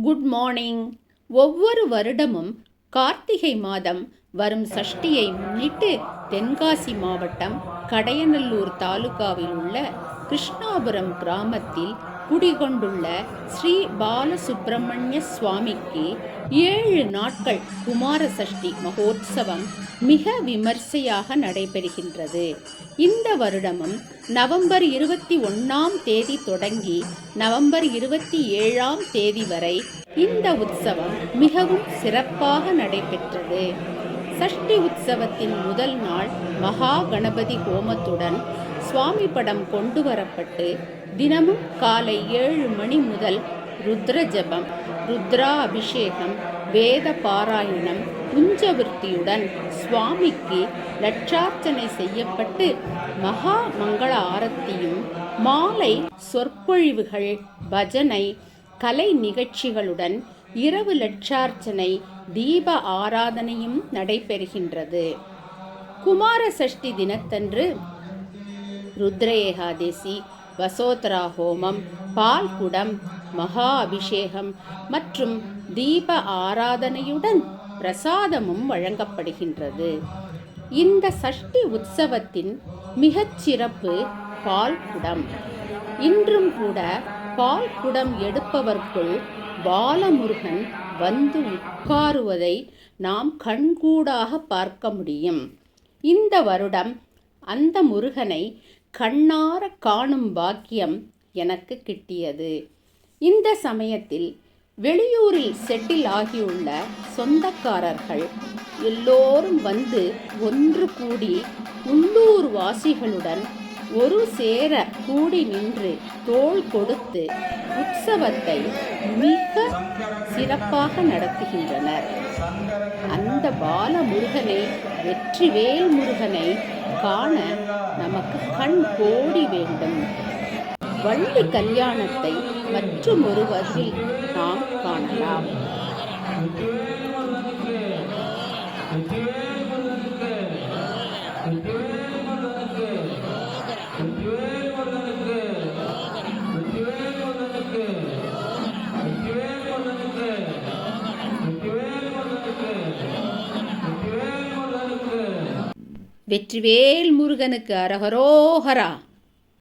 Good morning. ஒவ்வொரு வருடமும் கார்த்திகை மாதம் வரும் சஷ்டியை முன்னிட்டு தென்காசி மாவட்டம் கடையநல்லூர் தாலுகாவில் உள்ள கிருஷ்ணாபுரம் கிராமத்தில் குடிகொண்டுள்ள ஸ்ரீ பாலசுப்பிரமணிய சுவாமிக்கு 7 நாட்கள் குமார சஷ்டி மகோத்சவம் மிக விமர்சையாக நடைபெறுகின்றது. இந்த வருடமும் நவம்பர் 21ஆம் தேதி தொடங்கி நவம்பர் 27ஆம் தேதி வரை இந்த உற்சவம் மிகவும் சிறப்பாக நடைபெற்றது. சஷ்டி உற்சவத்தின் முதல் நாள் மகா கணபதி ஹோமத்துடன் சுவாமி படம் கொண்டு வரப்பட்டு தினமும் காலை 7 மணி முதல் ருத்ர ஜபம், ருத்ரா அபிஷேகம், வேத பாராயணம், குஞ்சவிருத்தியுடன் சுவாமிக்கு லட்சார்ச்சனை செய்யப்பட்டு மகா மங்கள ஆரத்தியும் மாலை சொற்பொழிவுகள், பஜனை, கலை நிகழ்ச்சிகளுடன் இரவு லட்சார்ச்சனை, தீப ஆராதனையும் நடைபெறுகின்றது. குமார சஷ்டி தினத்தன்று ருத்ர ஏகாதேசி, வசோதரா ஹோமம், பால்குடம், மகா அபிஷேகம் மற்றும் தீப ஆராதனையுடன் பிரசாதமும் வழங்கப்படுகின்றது. இந்த சஷ்டி உற்சவத்தின் மிகச்சிறப்பு பால்குடம். இன்றும் கூட பால்குடம் எடுப்பவர்க்குள் பாலமுருகன் வந்து உட்காருவதை நாம் கண்கூடாக பார்க்க முடியும். இந்த வருடம் அந்த முருகனை கண்ணார காணும் பாக்கியம் எனக்கு கிட்டியது. இந்த சமயத்தில் வெளியூரில் செட்டில் ஆகியுள்ள சொந்தக்காரர்கள் எல்லோரும் வந்து ஒன்று கூடி உள்ளூர் வாசிகளுடன் ஒரு சேர கூடி நின்று தோள் கொடுத்து உற்சவத்தை மிக சிறப்பாக நடத்துகின்றனர். அந்த பாலமுருகனை, வெற்றிவேல் முருகனை காண நமக்கு கண் கோடி வேண்டும். வள்ளி கல்யாணத்தை மற்றும் ஒரு வகையில் நாம் காணலாம். வெற்றிவேல் முருகனுக்கு அரகரோஹரா.